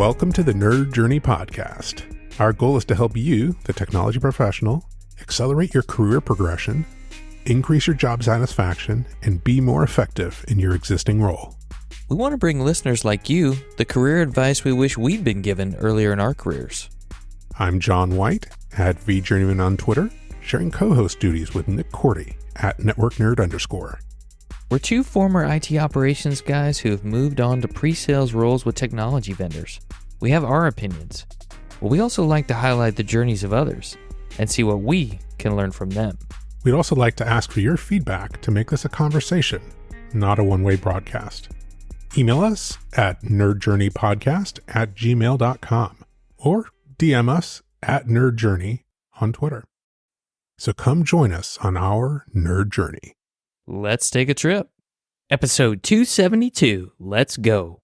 Welcome to the Nerd Journey Podcast. Our goal is to help you, the technology professional, accelerate your career progression, increase your job satisfaction, and be more effective in your existing role. We want to bring listeners like you the career advice we wish we'd been given earlier in our careers. I'm John White, at VJourneyman on Twitter, sharing co-host duties with Nick Cordy at NetworkNerd_. We're two former IT operations guys who have moved on to pre-sales roles with technology vendors. We have our opinions, but we also like to highlight the journeys of others and see what we can learn from them. We'd also like to ask for your feedback to make this a conversation, not a one-way broadcast. Email us at nerdjourneypodcast@gmail.com or DM us at nerdjourney on Twitter. So come join us on our nerd journey. Let's take a trip. Episode 272, let's go.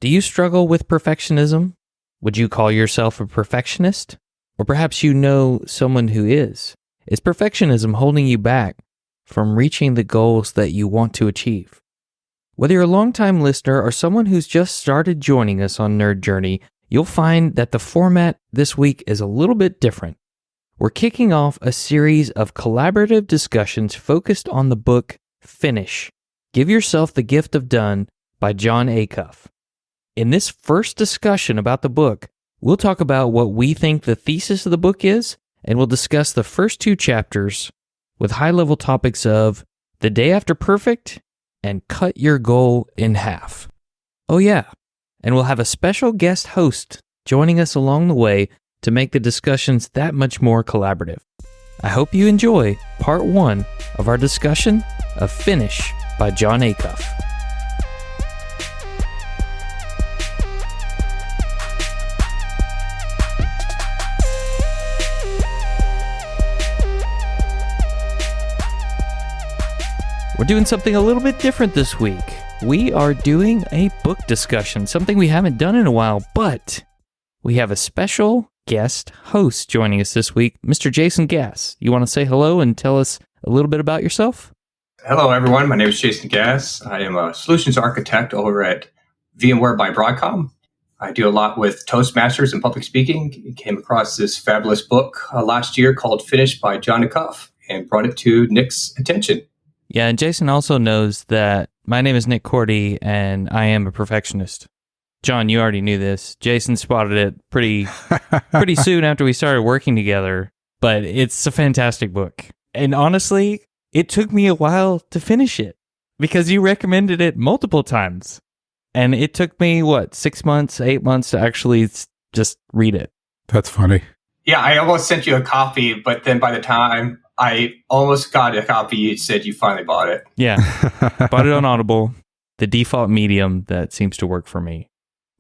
Do you struggle with perfectionism? Would you call yourself a perfectionist? Or perhaps you know someone who is. Is perfectionism holding you back from reaching the goals that you want to achieve? Whether you're a longtime listener or someone who's just started joining us on Nerd Journey, you'll find that the format this week is a little bit different. We're kicking off a series of collaborative discussions focused on the book Finish, Give Yourself the Gift of Done by Jon Acuff. In this first discussion about the book, we'll talk about what we think the thesis of the book is, and we'll discuss the first two chapters with high-level topics of the day after perfect and cut your goal in half. Oh yeah, and we'll have a special guest host joining us along the way to make the discussions that much more collaborative. I hope you enjoy part one of our discussion of Finish by Jon Acuff. We're doing something a little bit different this week. We are doing a book discussion, something we haven't done in a while, but we have a special guest host joining us this week, Mr. Jason Gass. You want to say hello and tell us a little bit about yourself? Hello, everyone. My name is Jason Gass. I am a solutions architect over at VMware by Broadcom. I do a lot with Toastmasters and public speaking. Came across this fabulous book last year called Finish by Jon Acuff and brought it to Nick's attention. Yeah, and Jason also knows that my name is Nick Cordy and I am a perfectionist. John, you already knew this. Jason spotted it pretty soon after we started working together, but it's a fantastic book. And honestly, it took me a while to finish it because you recommended it multiple times. And it took me, 6 months, 8 months to actually just read it. That's funny. Yeah, I almost sent you a copy, but then by the time I almost got a copy, you said you finally bought it. Yeah, bought it on Audible, the default medium that seems to work for me.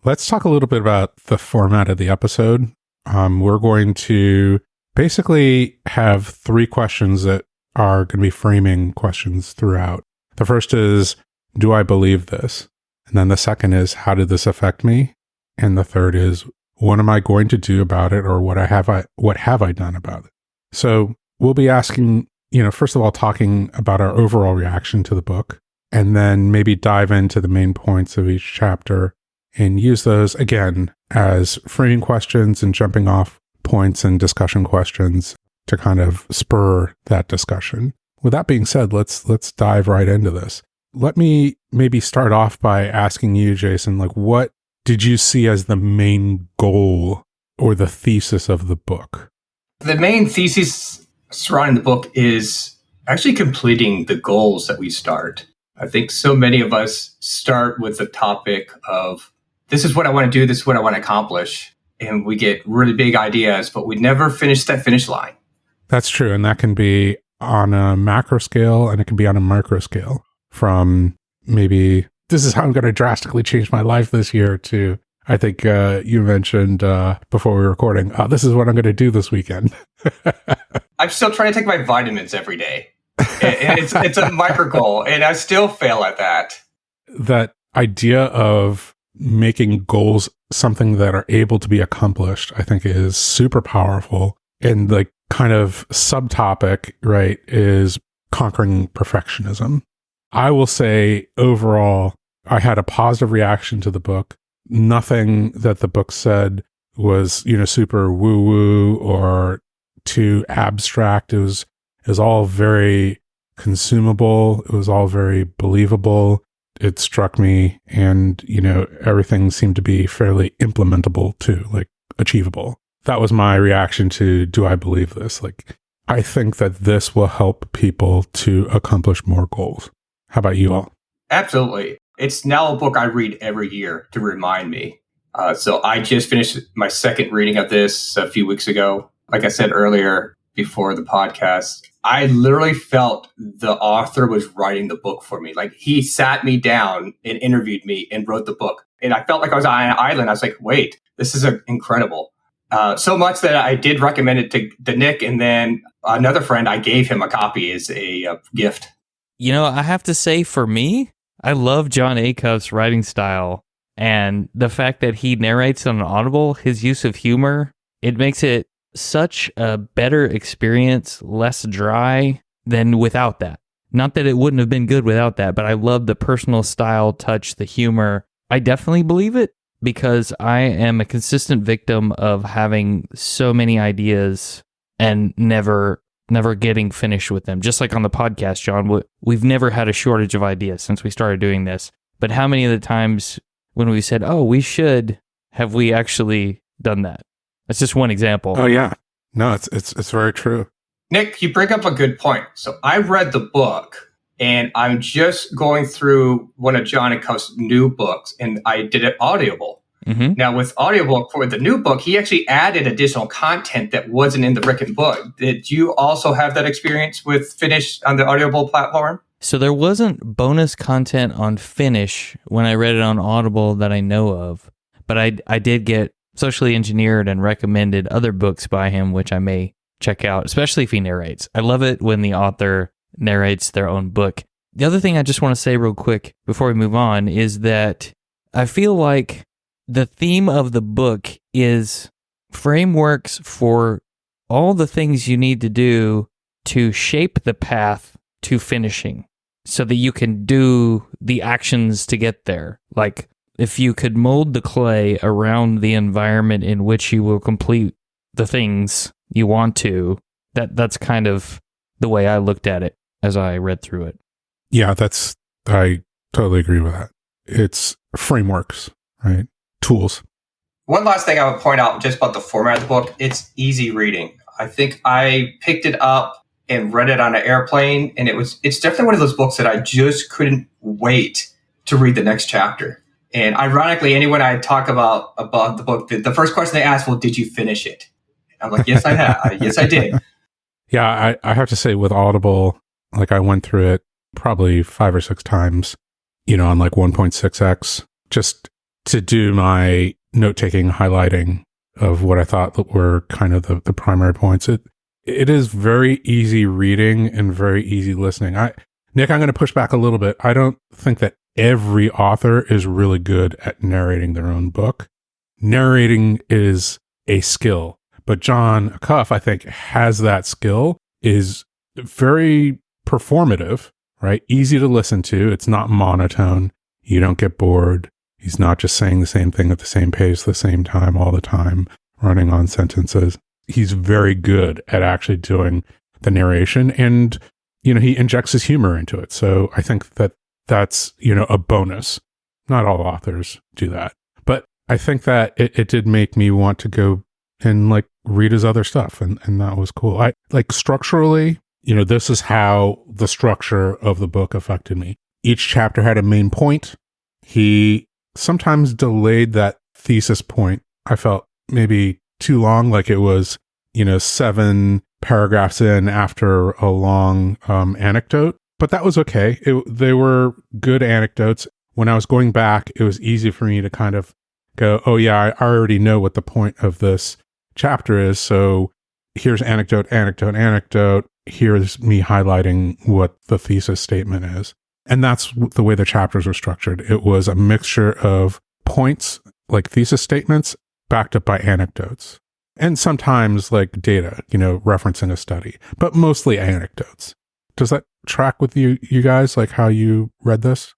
Let's talk a little bit about the format of the episode. We're going to basically have three questions that are going to be framing questions throughout. The first is, do I believe this? And then the second is, how did this affect me? And the third is, what am I going to do about it, or what have I done about it? So we'll be asking, first of all, talking about our overall reaction to the book, and then maybe dive into the main points of each chapter and use those, again, as framing questions and jumping off points and discussion questions to kind of spur that discussion. With that being said, let's dive right into this. Let me maybe start off by asking you, Jason, what did you see as the main goal or the thesis of the book? The main thesis surrounding the book is actually completing the goals that we start. I think so many of us start with the topic of, this is what I want to do, this is what I want to accomplish. And we get really big ideas, but we never finish that finish line. That's true. And that can be on a macro scale and it can be on a micro scale. From maybe, this is how I'm going to drastically change my life this year, to, I think you mentioned before we were recording, this is what I'm going to do this weekend. I'm still trying to take my vitamins every day. And it's a micro goal, and I still fail at that. That idea of making goals something that are able to be accomplished, I think, is super powerful. And the kind of subtopic, right, is conquering perfectionism. I will say overall, I had a positive reaction to the book. nothing that the book said was, super woo woo or too abstract. It was all very consumable. It was all very believable. It struck me, and, everything seemed to be fairly implementable too, like achievable. That was my reaction to, do I believe this? Like, I think that this will help people to accomplish more goals. How about you all? Absolutely. It's now a book I read every year to remind me. So I just finished my second reading of this a few weeks ago. Like I said earlier before the podcast, I literally felt the author was writing the book for me. Like, he sat me down and interviewed me and wrote the book. And I felt like I was on an island. I was like, wait, this is incredible. So much that I did recommend it to Nick, and then another friend, I gave him a copy as a gift. I have to say, for me, I love Jon Acuff's writing style, and the fact that he narrates on Audible, his use of humor, it makes it such a better experience, less dry than without that. Not that it wouldn't have been good without that, but I love the personal style, touch, the humor. I definitely believe it, because I am a consistent victim of having so many ideas and never getting finished with them. Just like on the podcast, John, we've never had a shortage of ideas since we started doing this. But how many of the times when we said, oh, we should, have we actually done that? That's just one example. Oh, yeah. No, it's very true. Nick, you bring up a good point. So I read the book, and I'm just going through one of Jon Acuff's new books, and I did it Audible. Mm-hmm. Now, with Audible, for the new book, he actually added additional content that wasn't in the written book. Did you also have that experience with Finish on the Audible platform? So there wasn't bonus content on Finish when I read it on Audible that I know of, but I did get socially engineered and recommended other books by him, which I may check out, especially if he narrates. I love it when the author narrates their own book. The other thing I just want to say real quick before we move on is that I feel like the theme of the book is frameworks for all the things you need to do to shape the path to finishing so that you can do the actions to get there. Like, if you could mold the clay around the environment in which you will complete the things you want to, that's kind of the way I looked at it as I read through it. Yeah, I totally agree with that. It's frameworks, right? Tools. One last thing I would point out just about the format of the book, it's easy reading. I think I picked it up and read it on an airplane, and it's definitely one of those books that I just couldn't wait to read the next chapter. And ironically, anyone I talk about the book, the first question they ask, well, did you finish it? I'm like, yes, I have. Yes, I did. Yeah, I have to say with Audible, like I went through it probably 5 or 6 times, on like 1.6x, just to do my note-taking, highlighting of what I thought were kind of the primary points. It is very easy reading and very easy listening. Nick, I'm going to push back a little bit. I don't think that every author is really good at narrating their own book. Narrating is a skill, but Jon Acuff, I think, has that skill, is very performative, right? Easy to listen to. It's not monotone. You don't get bored. He's not just saying the same thing at the same pace, the same time, all the time, running on sentences. He's very good at actually doing the narration, and, he injects his humor into it. So I think that's, a bonus. Not all authors do that, but I think that it did make me want to go and like read his other stuff. And that was cool. I like structurally, this is how the structure of the book affected me. Each chapter had a main point. He sometimes delayed that thesis point. I felt maybe too long, like it was, 7 paragraphs in after a long anecdote, but that was okay. They were good anecdotes. When I was going back, it was easy for me to kind of go, oh yeah, I already know what the point of this chapter is. So here's anecdote. Here's me highlighting what the thesis statement is. And that's the way the chapters were structured. It was a mixture of points, like thesis statements, backed up by anecdotes. And sometimes like data, referencing a study, but mostly anecdotes. Does that track with you guys, like how you read this?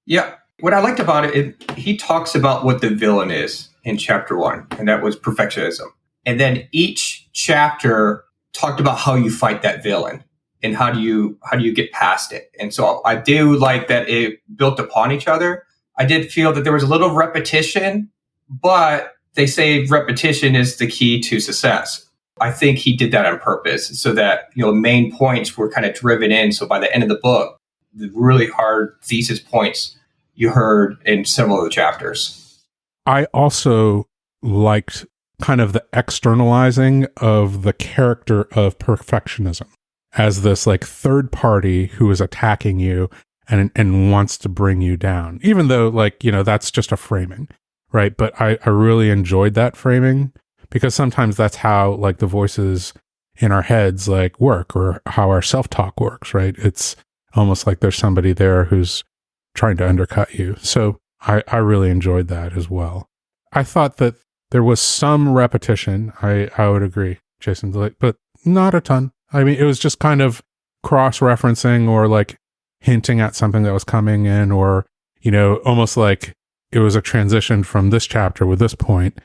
Yeah. What I liked about it, he talks about what the villain is in chapter 1, and that was perfectionism. And then each chapter talked about how you fight that villain and how do you get past it. And so I do like that it built upon each other. I did feel that there was a little repetition, but they say repetition is the key to success. I think he did that on purpose so that, main points were kind of driven in. So by the end of the book, the really hard thesis points you heard in several of the chapters. I also liked kind of the externalizing of the character of perfectionism as this like third party who is attacking you and wants to bring you down, even though that's just a framing, right? But I really enjoyed that framing because sometimes that's how like the voices in our heads like work, or how our self-talk works, right? It's almost like there's somebody there who's trying to undercut you. So I really enjoyed that as well. I thought that there was some repetition. I would agree, Jason, but not a ton. I mean, it was just kind of cross-referencing or like hinting at something that was coming in, or, almost like it was a transition from this chapter with this point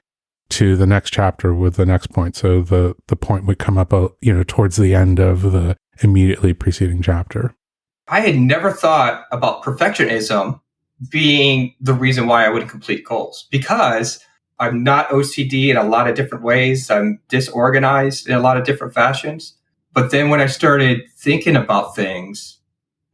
to the next chapter with the next point. So the point would come up, towards the end of the immediately preceding chapter. I had never thought about perfectionism being the reason why I wouldn't complete goals, because I'm not OCD in a lot of different ways. I'm disorganized in a lot of different fashions. But then when I started thinking about things,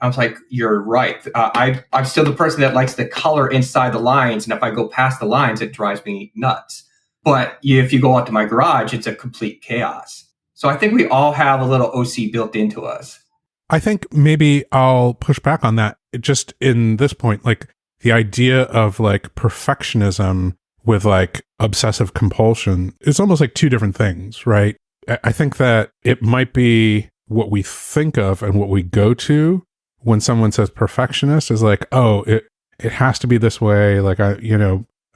I was like, you're right. I'm still the person that likes the color inside the lines. And if I go past the lines, it drives me nuts. But if you go out to my garage, it's a complete chaos. So I think we all have a little OC built into us. I think maybe I'll push back on that just in this point, like the idea of like perfectionism with like obsessive compulsion is almost like two different things, right? I think that it might be what we think of and what we go to when someone says perfectionist is like, oh, it has to be this way. Like,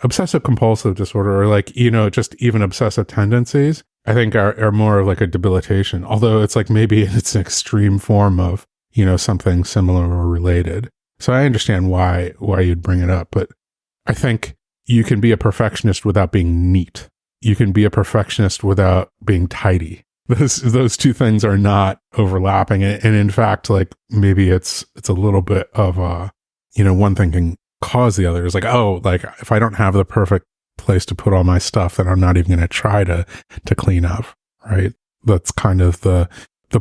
obsessive compulsive disorder, or like, just even obsessive tendencies, I think are more of like a debilitation. Although it's like maybe it's an extreme form of, something similar or related. So I understand why you'd bring it up, but I think you can be a perfectionist without being neat. You can be a perfectionist without being tidy. Those two things are not overlapping. And in fact, like maybe it's a little bit of one thing can cause the other. It's like, oh, like if I don't have the perfect place to put all my stuff, then I'm not even going to try to clean up, right? That's kind of the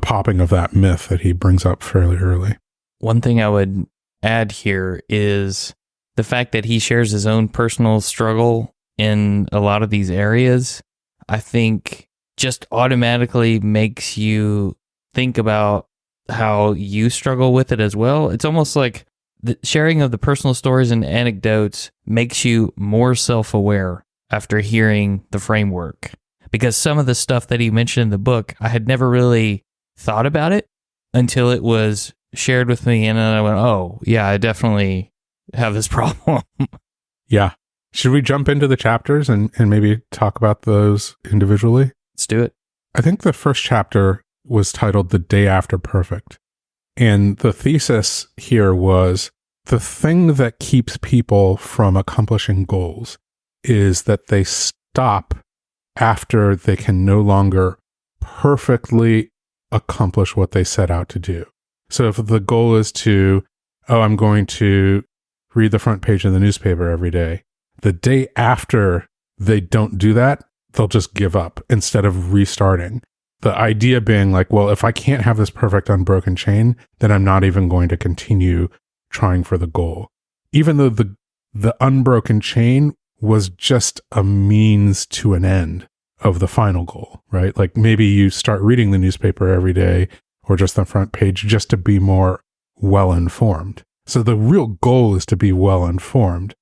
popping of that myth that he brings up fairly early. One thing I would add here is the fact that he shares his own personal struggle in a lot of these areas, I think just automatically makes you think about how you struggle with it as well. It's almost like the sharing of the personal stories and anecdotes makes you more self-aware after hearing the framework. Because some of the stuff that he mentioned in the book, I had never really thought about it until it was shared with me. And then I went, oh, yeah, I definitely have this problem. Yeah. Should we jump into the chapters and maybe talk about those individually? Let's do it. I think the first chapter was titled The Day After Perfect. And the thesis here was the thing that keeps people from accomplishing goals is that they stop after they can no longer perfectly accomplish what they set out to do. So if the goal is to, I'm going to read the front page of the newspaper every day, the day after they don't do that, they'll just give up instead of restarting. The idea being like, well, if I can't have this perfect unbroken chain, then I'm not even going to continue trying for the goal. Even though the unbroken chain was just a means to an end of the final goal, right? Like maybe you start reading the newspaper every day or just the front page just to be more well-informed. So the real goal is to be well-informed,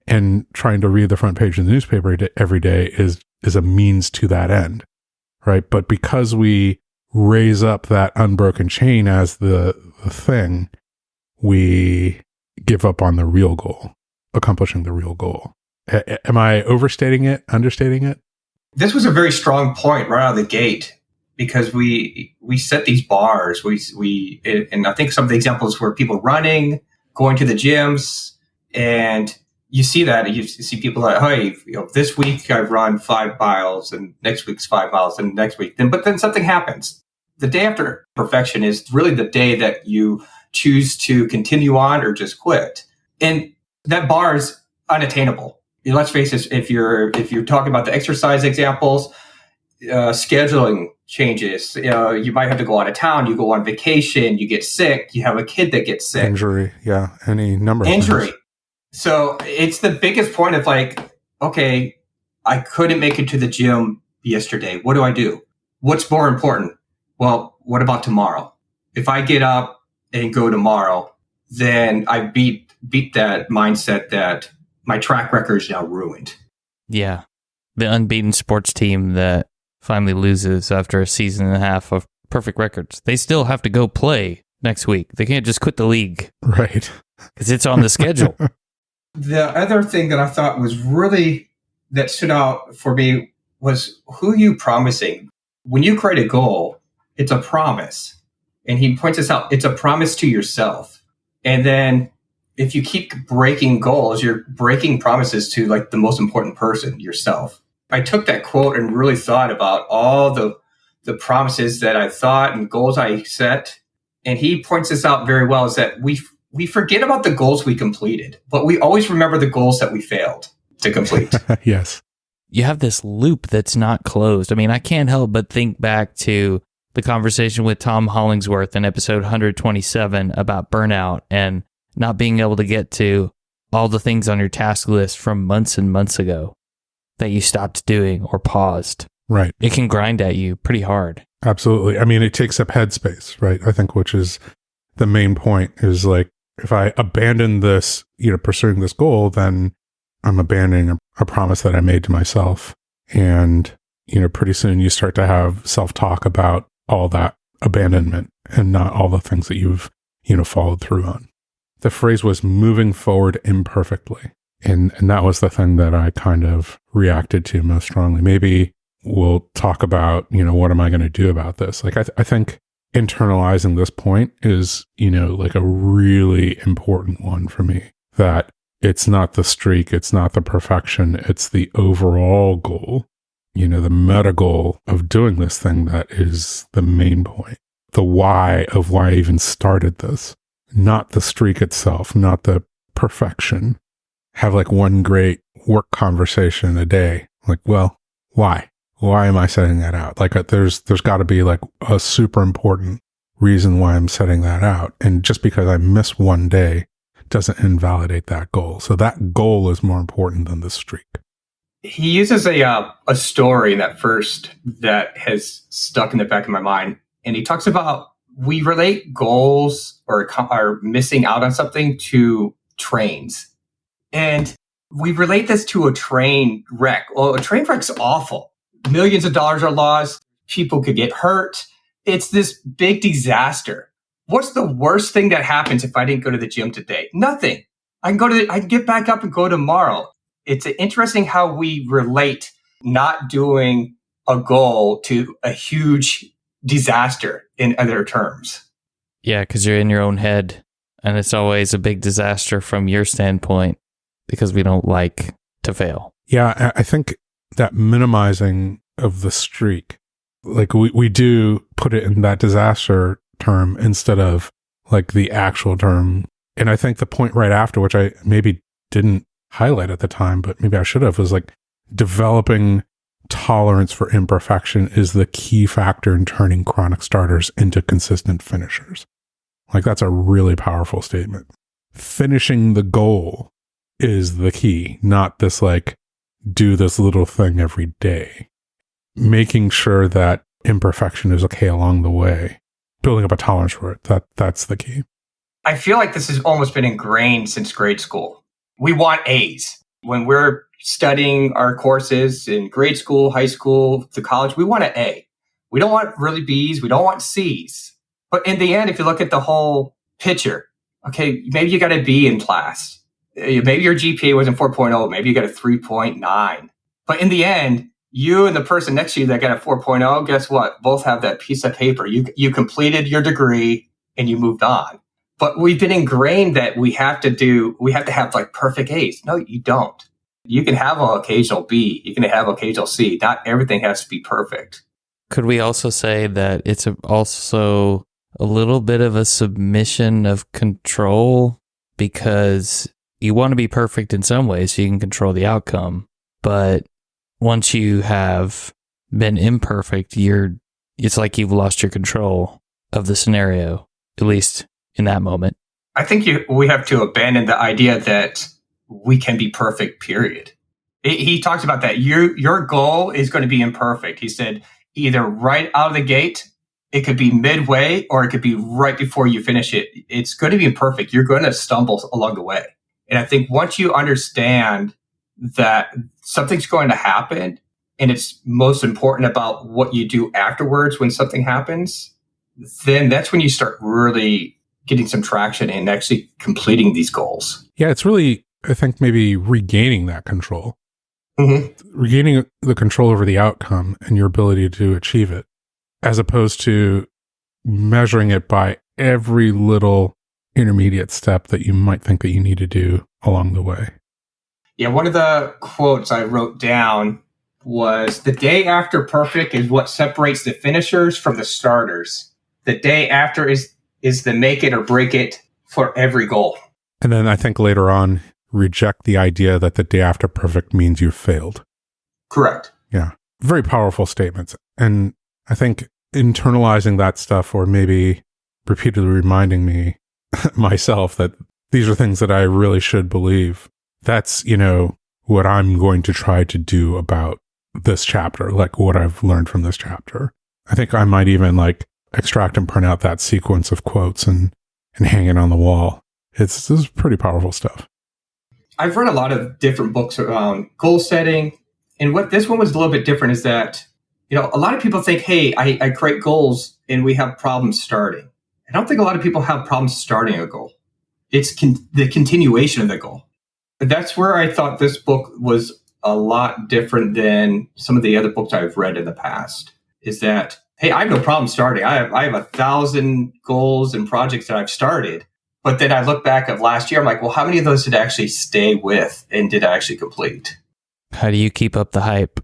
and trying to read the front page of the newspaper every day is a means to that end, right? But because we raise up that unbroken chain as the thing, we give up on the real goal, accomplishing the real goal. Am I overstating it, understating it? This was a very strong point right out of the gate, because we set these bars. And I think some of the examples were people running, going to the gyms, And you see that, you see people like, hey, this week I've run 5 miles and next week's 5 miles and next week. But then something happens. The day after perfection is really the day that you choose to continue on or just quit. And that bar is unattainable. Let's face it, if you're talking about the exercise examples, scheduling changes. You might have to go out of town. You go on vacation. You get sick. You have a kid that gets sick. Injury, yeah, any number of injury. things. So it's the biggest point of like, okay, I couldn't make it to the gym yesterday. What do I do? What's more important? Well, what about tomorrow? If I get up and go tomorrow, then I beat that mindset that my track record is now ruined. Yeah. The unbeaten sports team that finally loses after a season and a half of perfect records. They still have to go play next week. They can't just quit the league. Right. Because it's on the schedule. The other thing that I thought was really, that stood out for me was who you promising. When you create a goal, it's a promise. And he points this out. It's a promise to yourself. And then if you keep breaking goals, you're breaking promises to like the most important person, yourself. I took that quote and really thought about all the promises that I thought and goals I set. And he points this out very well, is that we forget about the goals we completed, but we always remember the goals that we failed to complete. Yes. You have this loop that's not closed. I mean, I can't help but think back to the conversation with Tom Hollingsworth in episode 127 about burnout and not being able to get to all the things on your task list from months and months ago that you stopped doing or paused. Right. It can grind at you pretty hard. Absolutely. I mean, it takes up headspace, right? I think, which is the main point, is like, if I abandon this, pursuing this goal, then I'm abandoning a promise that I made to myself. And, pretty soon you start to have self-talk about all that abandonment and not all the things that you've, followed through on. The phrase was moving forward imperfectly. And that was the thing that I kind of reacted to most strongly. Maybe we'll talk about, what am I going to do about this? Like, I think internalizing this point is, like a really important one for me, that it's not the streak, it's not the perfection, it's the overall goal, the meta goal of doing this thing that is the main point, the why of why I even started this, not the streak itself, not the perfection. Have like one great work conversation a day. Like, well, why? Why am I setting that out? Like, there's got to be like a super important reason why I'm setting that out. And just because I miss one day doesn't invalidate that goal. So that goal is more important than the streak. He uses a story in that first that has stuck in the back of my mind. And he talks about, we relate goals or missing out on something to trains. And we relate this to a train wreck. Well, a train wreck's awful. Millions of dollars are lost. People could get hurt. It's this big disaster. What's the worst thing that happens if I didn't go to the gym today? Nothing. I can get back up and go tomorrow. It's interesting how we relate not doing a goal to a huge disaster in other terms. Yeah, because you're in your own head, and it's always a big disaster from your standpoint because we don't like to fail. Yeah, I think that minimizing of the streak, like we do put it in that disaster term instead of like the actual term. And I think the point right after, which I maybe didn't highlight at the time, but maybe I should have, was like developing tolerance for imperfection is the key factor in turning chronic starters into consistent finishers. Like, that's a really powerful statement. Finishing the goal is the key, not this like, do this little thing every day. Making sure that imperfection is okay along the way, building up a tolerance for it, that's the key. I feel like this has almost been ingrained since grade school. We want A's. When we're studying our courses in grade school, high school, to college, we want an A. We don't want really B's. We don't want C's. But in the end, if you look at the whole picture, okay, maybe you got a B in class. Maybe your GPA wasn't 4.0. Maybe you got a 3.9. But in the end, you and the person next to you that got a 4.0, guess what? Both have that piece of paper. You completed your degree and you moved on. But we've been ingrained that we have to have like perfect A's. No, you don't. You can have an occasional B. You can have occasional C. Not everything has to be perfect. Could we also say that it's also a little bit of a submission of control, because you want to be perfect in some ways so you can control the outcome. But once you have been imperfect, it's like you've lost your control of the scenario, at least in that moment. I think we have to abandon the idea that we can be perfect, period. He talks about that. Your goal is going to be imperfect. He said either right out of the gate, it could be midway, or it could be right before you finish it. It's going to be imperfect. You're going to stumble along the way. And I think once you understand that something's going to happen, and it's most important about what you do afterwards when something happens, then that's when you start really getting some traction and actually completing these goals. Yeah, it's really, I think, maybe regaining that control. Mm-hmm. Regaining the control over the outcome and your ability to achieve it, as opposed to measuring it by every little intermediate step that you might think that you need to do along the way. Yeah, one of the quotes I wrote down was, "The day after perfect is what separates the finishers from the starters. The day after is the make it or break it for every goal." And then I think later on, reject the idea that the day after perfect means you failed. Correct. Yeah. Very powerful statements. And I think internalizing that stuff, or maybe repeatedly reminding me myself that these are things that I really should believe, that's, what I'm going to try to do about this chapter, like what I've learned from this chapter. I think I might even extract and print out that sequence of quotes and hang it on the wall. This is pretty powerful stuff. I've read a lot of different books around goal setting. And what this one was a little bit different is that, a lot of people think, hey, I create goals and we have problems starting. I don't think a lot of people have problems starting a goal. It's the continuation of the goal. But that's where I thought this book was a lot different than some of the other books I've read in the past, is that, hey, I have no problem starting. I have 1,000 goals and projects that I've started. But then I look back at last year, I'm like, well, how many of those did I actually stay with and did I actually complete? How do you keep up the hype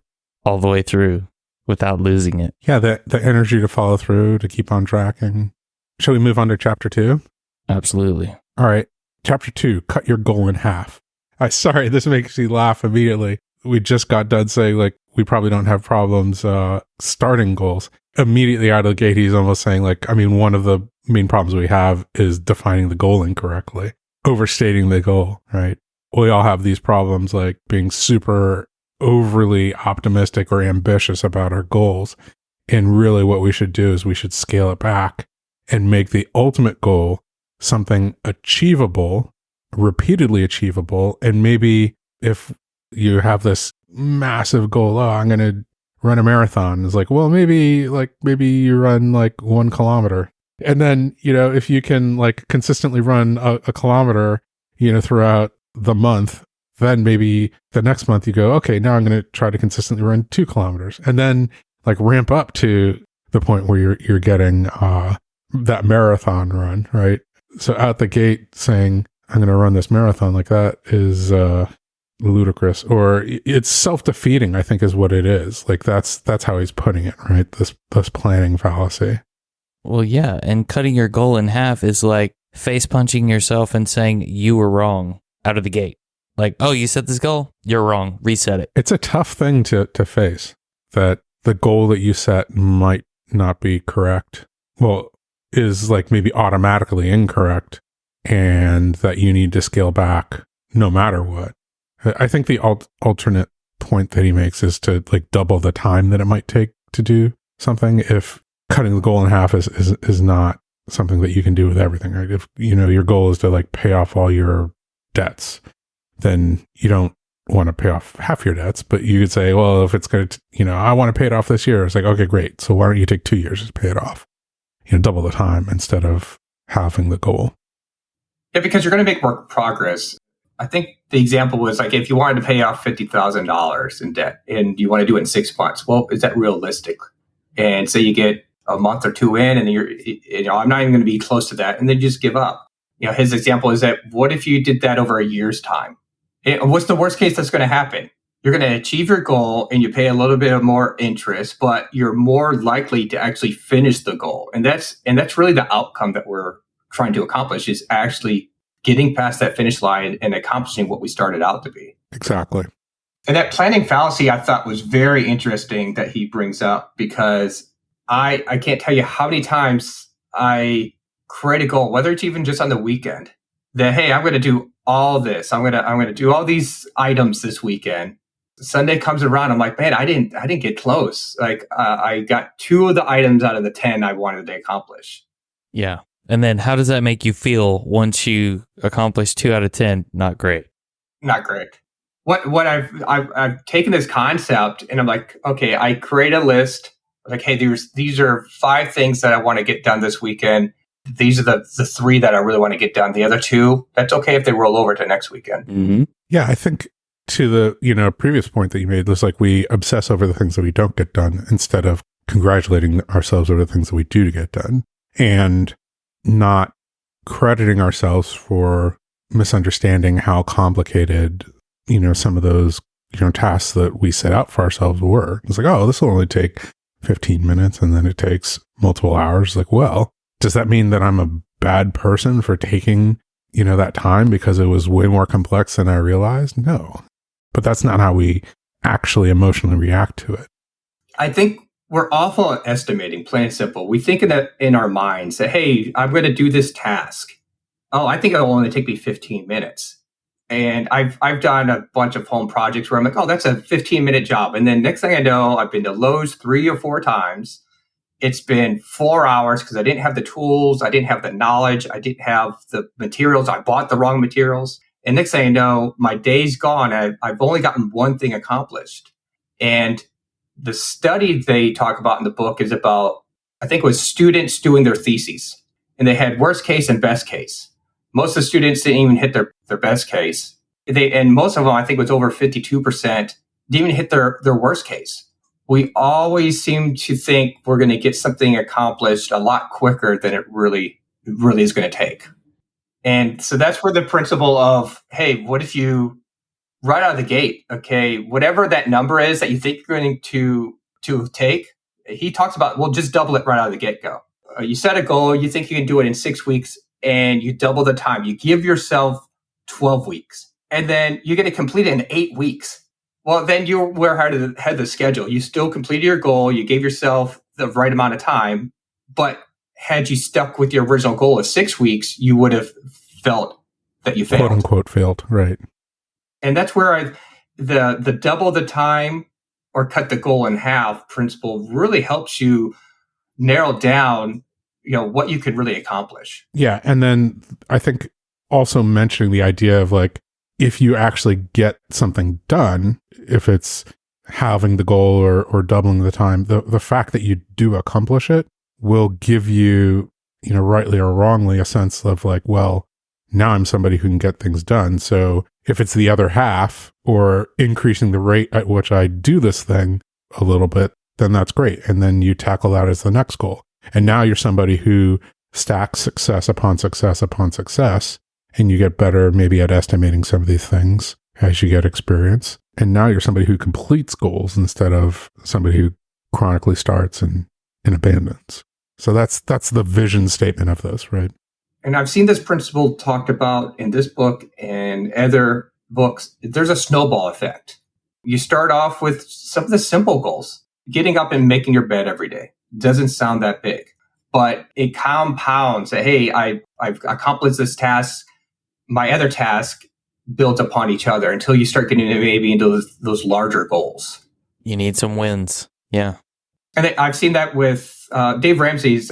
all the way through without losing it? Yeah, the energy to follow through, to keep on tracking. Shall we move on to chapter 2? Absolutely. All right. Chapter 2, cut your goal in half. Sorry, this makes me laugh immediately. We just got done saying, we probably don't have problems starting goals. Immediately out of the gate, he's almost saying, one of the main problems we have is defining the goal incorrectly, overstating the goal, right? We all have these problems, being super overly optimistic or ambitious about our goals. And really what we should do is we should scale it back and make the ultimate goal something achievable, repeatedly achievable. And maybe if you have this massive goal, I'm going to run a marathon. It's maybe you run 1 kilometer. And then, if you can consistently run a kilometer, throughout the month, then maybe the next month you go, okay, now I'm going to try to consistently run 2 kilometers, and then ramp up to the point where you're getting that marathon run, right? So out the gate saying, I'm going to run this marathon like that is ludicrous, or it's self-defeating, I think is what it is. That's how he's putting it, right? This planning fallacy. Well, yeah, and cutting your goal in half is like face punching yourself and saying you were wrong out of the gate. Oh, you set this goal? You're wrong. Reset it. It's a tough thing to face, that the goal that you set might not be correct. Well, is maybe automatically incorrect, and that you need to scale back no matter what. I think the alternate point that he makes is to double the time that it might take to do something, if cutting the goal in half is not something that you can do with everything, right? If your goal is to pay off all your debts, then you don't want to pay off half your debts, but you could say, well, if it's going to, I want to pay it off this year. It's okay, great. So why don't you take 2 years to pay it off? Double the time instead of halving the goal. Yeah, because you're going to make more progress. I think the example was if you wanted to pay off $50,000 in debt and you want to do it in 6 months, well, is that realistic? And say you get a month or two in and I'm not even going to be close to that, and then you just give up. his example is that what if you did that over a year's time? What's the worst case that's going to happen? You're going to achieve your goal and you pay a little bit of more interest, but you're more likely to actually finish the goal. And that's really the outcome that we're trying to accomplish, is actually getting past that finish line and accomplishing what we started out to be. Exactly. And that planning fallacy I thought was very interesting that he brings up, because I can't tell you how many times I create a goal, whether it's even just on the weekend, that, hey, I'm going to do all this. I'm going to do all these items this weekend. Sunday comes around, I'm like, man, I didn't get close. Like I got 2 of the items out of the 10 I wanted to accomplish. Yeah. And then how does that make you feel once you accomplish 2 out of 10? Not great. Not great. What I've taken this concept and I'm like, okay, I create a list. Like, hey, these are 5 things that I want to get done this weekend. These are the 3 that I really want to get done. The other 2, that's okay if they roll over to next weekend. Mm-hmm. Yeah, I think to the previous point that you made, was like we obsess over the things that we don't get done instead of congratulating ourselves over the things that we do get done, and not crediting ourselves for misunderstanding how complicated some of those tasks that we set out for ourselves were. It's like, oh, this will only take 15 minutes and then it takes multiple hours. Like, well, does that mean that I'm a bad person for taking that time because it was way more complex than I realized? No. But that's not how we actually emotionally react to it. I think we're awful at estimating, plain and simple. We think in our minds that, hey, I'm going to do this task. Oh, I think it'll only take me 15 minutes. And I've done a bunch of home projects where I'm like, oh, that's a 15-minute job. And then next thing I know, I've been to Lowe's 3 or 4 times. It's been 4 hours because I didn't have the tools. I didn't have the knowledge. I didn't have the materials. I bought the wrong materials. And next thing I know, my day's gone. I've only gotten one thing accomplished. And the study they talk about in the book is about, I think it was students doing their theses. And they had worst case and best case. Most of the students didn't even hit their best case. And most of them, I think it was over 52%, didn't even hit their worst case. We always seem to think we're going to get something accomplished a lot quicker than it really is going to take. And so that's where the principle of, hey, what if you, right out of the gate, okay, whatever that number is that you think you're going to take, he talks about, well, just double it right out of the get-go. You set a goal, you think you can do it in 6 weeks, and you double the time. You give yourself 12 weeks, and then you're going to complete it in 8 weeks. Well, then you were ahead of the schedule. You still completed your goal. You gave yourself the right amount of time, but had you stuck with your original goal of 6 weeks, you would have felt that you failed. Quote unquote failed, right. And that's where the double the time or cut the goal in half principle really helps you narrow down, what you could really accomplish. Yeah. And then I think also mentioning the idea of like, if you actually get something done, if it's halving the goal or doubling the time, the fact that you do accomplish it will give you, rightly or wrongly, a sense of like, well, now I'm somebody who can get things done. So if it's the other half or increasing the rate at which I do this thing a little bit, then that's great. And then you tackle that as the next goal. And now you're somebody who stacks success upon success upon success, and you get better maybe at estimating some of these things as you get experience. And now you're somebody who completes goals instead of somebody who chronically starts and abandons. So that's the vision statement of this, right? And I've seen this principle talked about in this book and other books. There's a snowball effect. You start off with some of the simple goals. Getting up and making your bed every day doesn't sound that big, but it compounds. Hey, I've accomplished this task. My other task builds upon each other until you start getting maybe into those larger goals. You need some wins. Yeah. And I've seen that with Dave Ramsey's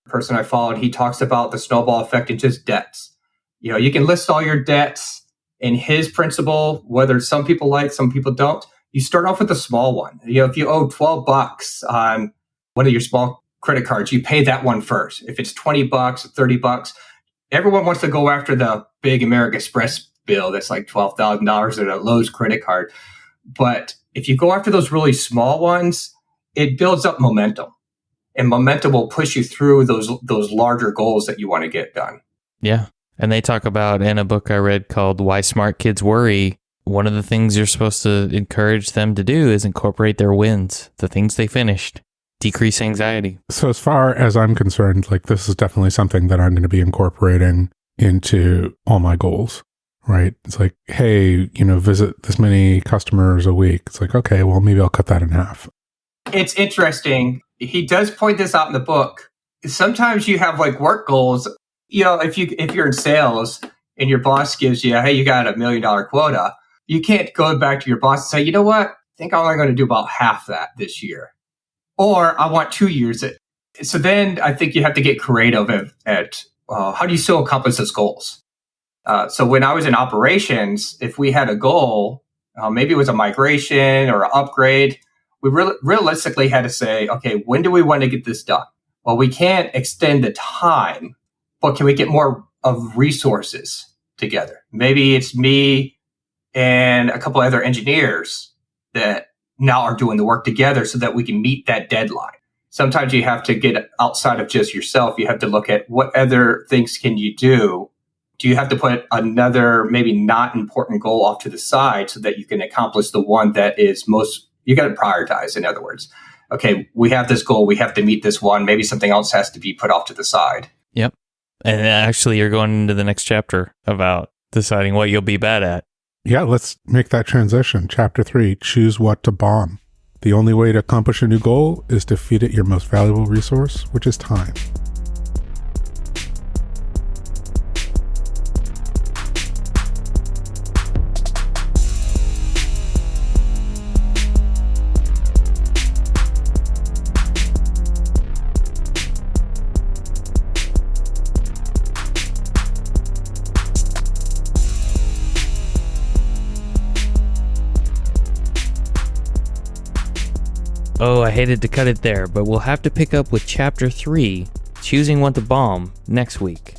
person I followed. He talks about the snowball effect in just debts. You can list all your debts. In his principle, whether some people like, some people don't, you start off with a small one. If you owe $12 on one of your small credit cards, you pay that one first. If it's $20 or $30, everyone wants to go after the big American Express bill that's like $12,000 at a Lowe's credit card. But if you go after those really small ones, it builds up momentum, and momentum will push you through those larger goals that you want to get done. Yeah. And they talk about, in a book I read called Why Smart Kids Worry, one of the things you're supposed to encourage them to do is incorporate their wins, the things they finished, decrease anxiety. So as far as I'm concerned, like this is definitely something that I'm going to be incorporating into all my goals, right? It's like, hey, visit this many customers a week. It's like, okay, well, maybe I'll cut that in half. It's interesting. He does point this out in the book. Sometimes you have like work goals. If you're in sales and your boss gives you, hey, you got $1 million quota, you can't go back to your boss and say, you know what? I think I'm only going to do about half that this year. Or I want 2 years. So then I think you have to get creative at how do you still accomplish those goals? So when I was in operations, if we had a goal, maybe it was a migration or an upgrade, we realistically had to say, okay, when do we want to get this done? Well, we can't extend the time, but can we get more of resources together? Maybe it's me and a couple other engineers that now are doing the work together so that we can meet that deadline. Sometimes you have to get outside of just yourself. You have to look at what other things can you do. Do you have to put another maybe not important goal off to the side so that you can accomplish the one that is most, you got to prioritize, in other words. Okay, we have this goal. We have to meet this one. Maybe something else has to be put off to the side. Yep. And actually, you're going into the next chapter about deciding what you'll be bad at. Yeah, let's make that transition. Chapter 3, choose what to bomb. The only way to accomplish a new goal is to feed it your most valuable resource, which is time. Oh, I hated to cut it there, but we'll have to pick up with Chapter 3, Choosing What to Bomb, next week.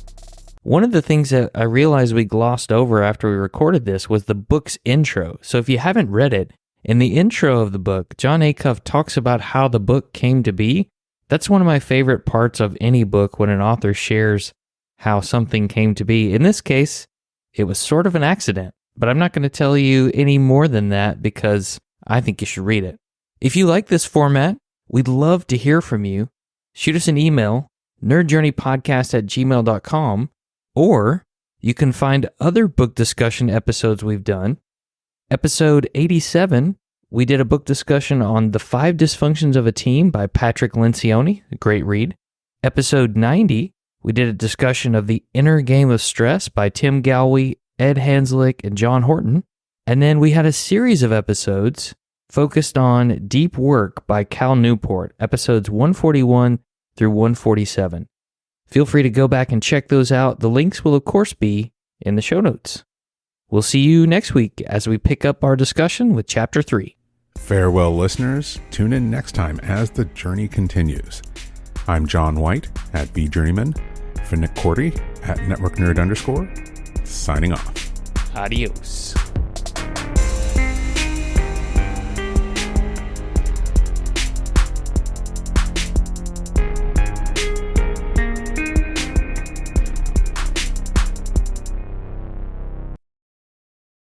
One of the things that I realized we glossed over after we recorded this was the book's intro. So if you haven't read it, in the intro of the book, Jon Acuff talks about how the book came to be. That's one of my favorite parts of any book, when an author shares how something came to be. In this case, it was sort of an accident, but I'm not going to tell you any more than that because I think you should read it. If you like this format, we'd love to hear from you. Shoot us an email, nerdjourneypodcast@gmail.com, or you can find other book discussion episodes we've done. Episode 87, we did a book discussion on The 5 Dysfunctions of a Team by Patrick Lencioni, a great read. Episode 90, we did a discussion of The Inner Game of Stress by Tim Galwey, Ed Hanslick, and John Horton. And then we had a series of episodes focused on Deep Work by Cal Newport, episodes 141 through 147. Feel free to go back and check those out. The links will, of course, be in the show notes. We'll see you next week as we pick up our discussion with Chapter 3. Farewell, listeners. Tune in next time as the journey continues. I'm John White at BJourneyman, for Nick Cordy at NetworkNerd_, signing off. Adios.